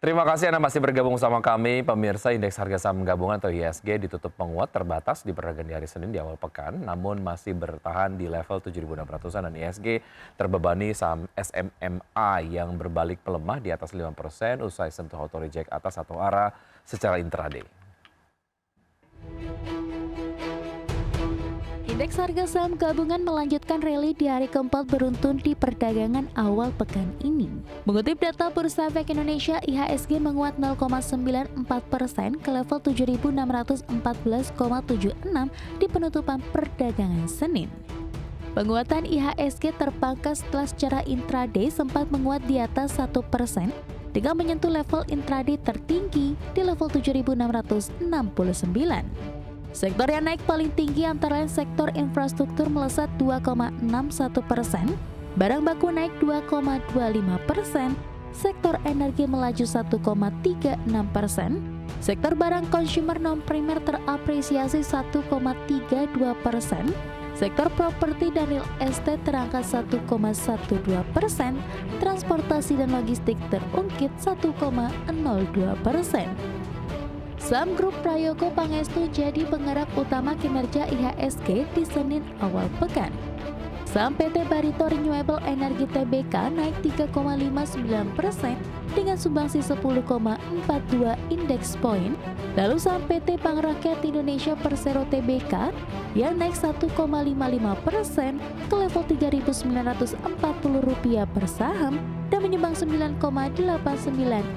Terima kasih Anda masih bergabung sama kami. Pemirsa, indeks harga saham gabungan atau IHSG ditutup menguat terbatas di perdagangan di hari Senin di awal pekan, namun masih bertahan di level 7.600-an dan IHSG terbebani saham SMMA yang berbalik melemah di atas 5% usai sentuh auto reject atas satu arah secara intraday. Indeks harga saham gabungan melanjutkan rally di hari keempat beruntun di perdagangan awal pekan ini. Mengutip data Bursa Efek Indonesia, IHSG menguat 0,94% ke level 7.614,76 di penutupan perdagangan Senin. Penguatan IHSG terpangkas setelah secara intraday sempat menguat di atas 1% dengan menyentuh level intraday tertinggi di level 7.669. Sektor yang naik paling tinggi antara lain sektor infrastruktur melesat 2,61%, barang baku naik 2,25%, sektor energi melaju 1,36%, sektor barang konsumer non-primer terapresiasi 1,32%, sektor properti dan real estate terangkat 1,12%, transportasi dan logistik terungkit 1,02%. Saham Grup Prayogo Pangestu jadi penggerak utama kinerja IHSG di Senin awal pekan. Saham PT Barito Renewable Energy Tbk naik 3,59% dengan sumbangsi 10,42 indeks poin. Lalu saham PT Bank Rakyat Indonesia Persero Tbk yang naik 1,55% ke level Rp3.940 per saham dan menyumbang 9,89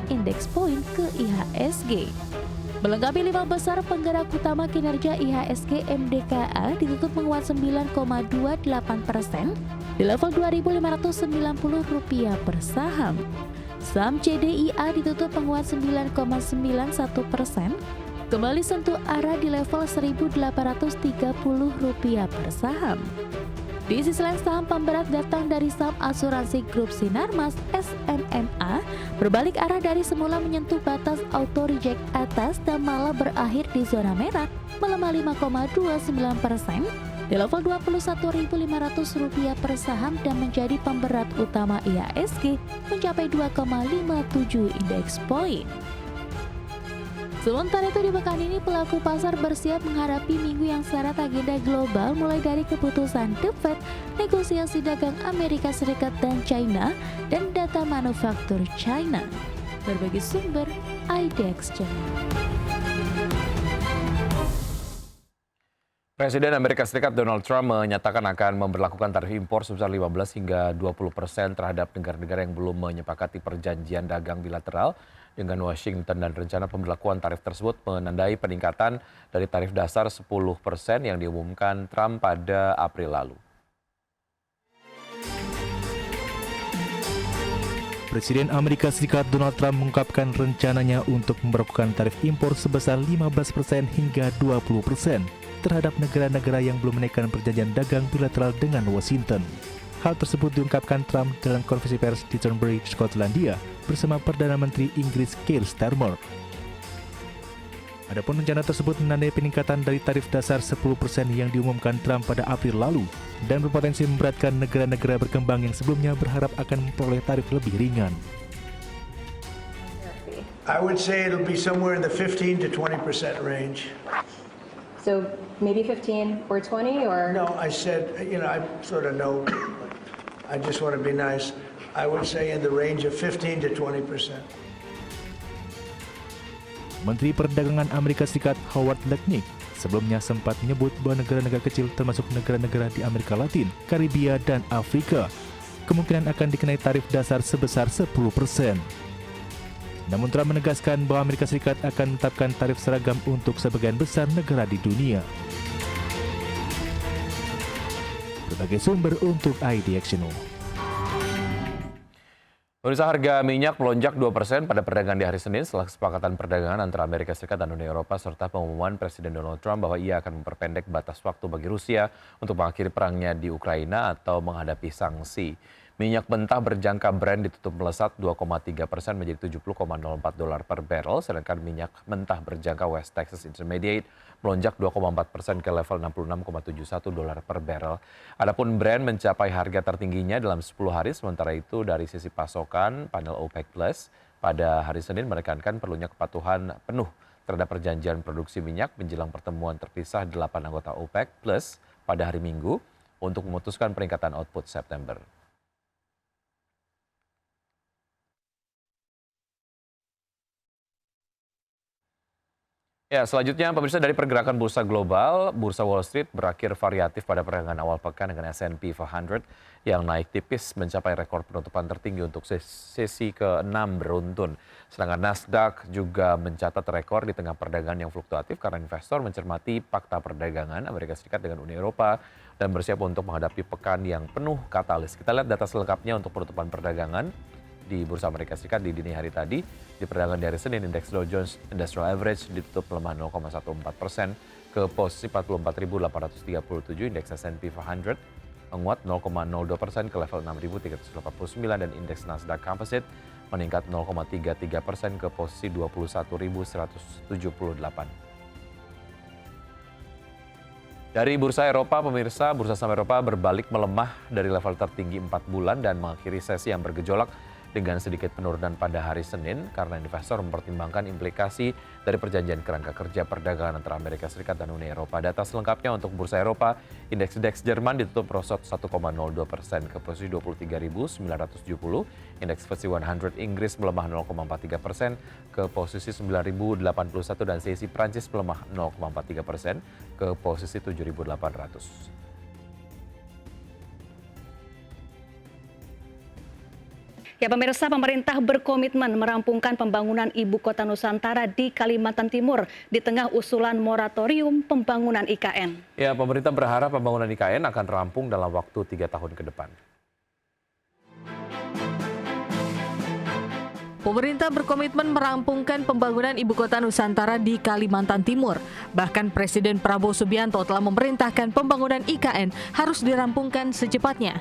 indeks poin ke IHSG. Melengkapi 5 besar penggerak utama kinerja IHSG, MDKA ditutup menguat 9,28% di level Rp2.590 per saham. Saham CDIA ditutup menguat 9,91%, kembali sentuh arah di level Rp1.830 per saham. Di sisi lain, saham pemberat datang dari saham asuransi Grup Sinarmas SMMA berbalik arah dari semula menyentuh batas auto reject atas dan malah berakhir di zona merah melemah 5,29% di level Rp21.500 per saham dan menjadi pemberat utama IHSG mencapai 2,57 indeks poin. Sementara itu di pekan ini pelaku pasar bersiap menghadapi minggu yang syarat agenda global mulai dari keputusan The Fed, negosiasi dagang Amerika Serikat dan China, dan data manufaktur China. Berbagai sumber IDX Channel. Presiden Amerika Serikat Donald Trump menyatakan akan memberlakukan tarif impor sebesar 15 hingga 20% terhadap negara-negara yang belum menyepakati perjanjian dagang bilateral dengan Washington, dan rencana pemberlakuan tarif tersebut menandai peningkatan dari tarif dasar 10% yang diumumkan Trump pada April lalu. Presiden Amerika Serikat Donald Trump mengungkapkan rencananya untuk memberlakukan tarif impor sebesar 15% hingga 20% terhadap negara-negara yang belum menaikkan perjanjian dagang bilateral dengan Washington. Hal tersebut diungkapkan Trump dalam konferensi pers di Turnberry, Skotlandia bersama Perdana Menteri Inggris Keir Starmer. Adapun rencana tersebut menandai peningkatan dari tarif dasar 10% yang diumumkan Trump pada April lalu dan berpotensi memberatkan negara-negara berkembang yang sebelumnya berharap akan memperoleh tarif lebih ringan. I would say it'll be somewhere in the 15 to 20% range. So maybe 15 or 20 or? No, I said, I sort of know. I just want to be nice. I would say in the range of 15 to 20%. Menteri Perdagangan Amerika Serikat Howard Lutnick sebelumnya sempat menyebut bahwa negara-negara kecil termasuk negara-negara di Amerika Latin, Karibia, dan Afrika kemungkinan akan dikenai tarif dasar sebesar 10%. Namun Trump menegaskan bahwa Amerika Serikat akan menetapkan tarif seragam untuk sebagian besar negara di dunia. Berbagai sumber untuk IDX Channel. Pemirsa, harga minyak melonjak 2% pada perdagangan di hari Senin setelah kesepakatan perdagangan antara Amerika Serikat dan Uni Eropa serta pengumuman Presiden Donald Trump bahwa ia akan memperpendek batas waktu bagi Rusia untuk mengakhiri perangnya di Ukraina atau menghadapi sanksi. Minyak mentah berjangka Brent ditutup melesat 2,3% menjadi $70,04 per barrel, sedangkan minyak mentah berjangka West Texas Intermediate melonjak 2,4% ke level $66,71 per barrel. Adapun Brent mencapai harga tertingginya dalam 10 hari, sementara itu dari sisi pasokan panel OPEC Plus pada hari Senin menekankan perlunya kepatuhan penuh terhadap perjanjian produksi minyak menjelang pertemuan terpisah 8 anggota OPEC Plus pada hari Minggu untuk memutuskan peningkatan output September. Ya, selanjutnya pemirsa, dari pergerakan bursa global, bursa Wall Street berakhir variatif pada perdagangan awal pekan dengan S&P 500 yang naik tipis mencapai rekor penutupan tertinggi untuk sesi ke-6 beruntun. Sedangkan Nasdaq juga mencatat rekor di tengah perdagangan yang fluktuatif karena investor mencermati fakta perdagangan Amerika Serikat dengan Uni Eropa dan bersiap untuk menghadapi pekan yang penuh katalis. Kita lihat data selengkapnya untuk penutupan perdagangan di Bursa Amerika Serikat di dini hari tadi. Di perdagangan di hari Senin, indeks Dow Jones Industrial Average ditutup melemah 0,14% ke posisi 44.837, indeks S&P 500 menguat 0,02% ke level 6.389 dan indeks Nasdaq Composite meningkat 0,33% ke posisi 21.178. Dari bursa Eropa, pemirsa, bursa saham Eropa berbalik melemah dari level tertinggi 4 bulan dan mengakhiri sesi yang bergejolak dengan sedikit penurunan pada hari Senin karena investor mempertimbangkan implikasi dari perjanjian kerangka kerja perdagangan antara Amerika Serikat dan Uni Eropa. Data selengkapnya untuk bursa Eropa, indeks Jerman ditutup merosot 1,02% ke posisi 23.970, indeks FTSE 100 Inggris melemah 0,43% ke posisi 9.081 dan CAC Prancis melemah 0,43% ke posisi 7.800. Ya pemirsa, pemerintah berkomitmen merampungkan pembangunan Ibu Kota Nusantara di Kalimantan Timur di tengah usulan moratorium pembangunan IKN. Ya, pemerintah berharap pembangunan IKN akan rampung dalam waktu 3 tahun ke depan. Pemerintah berkomitmen merampungkan pembangunan Ibu Kota Nusantara di Kalimantan Timur. Bahkan Presiden Prabowo Subianto telah memerintahkan pembangunan IKN harus dirampungkan secepatnya.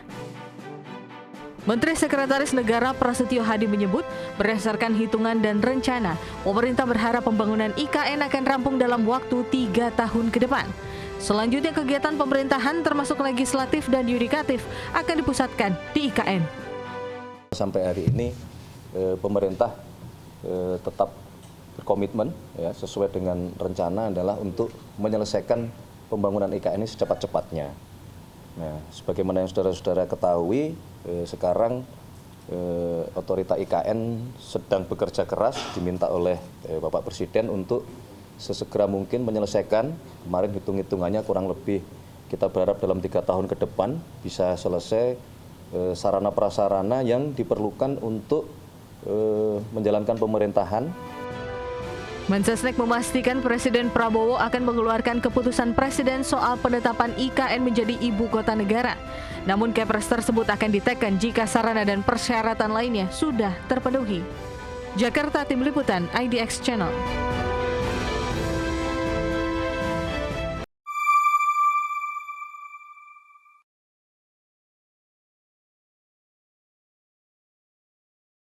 Menteri Sekretaris Negara Prasetyo Hadi menyebut, berdasarkan hitungan dan rencana, pemerintah berharap pembangunan IKN akan rampung dalam waktu 3 tahun ke depan. Selanjutnya kegiatan pemerintahan termasuk legislatif dan yudikatif akan dipusatkan di IKN. Sampai hari ini pemerintah tetap berkomitmen ya, sesuai dengan rencana adalah untuk menyelesaikan pembangunan IKN ini secepat-cepatnya. Nah, sebagaimana yang saudara-saudara ketahui, sekarang otorita IKN sedang bekerja keras diminta oleh Bapak Presiden untuk sesegera mungkin menyelesaikan. Kemarin hitung-hitungannya kurang lebih kita berharap dalam 3 tahun ke depan bisa selesai sarana prasarana yang diperlukan untuk menjalankan pemerintahan. Mensesnek memastikan Presiden Prabowo akan mengeluarkan keputusan Presiden soal penetapan IKN menjadi ibu kota negara. Namun Kepres tersebut akan diteken jika sarana dan persyaratan lainnya sudah terpenuhi. Jakarta, Tim Liputan IDX Channel.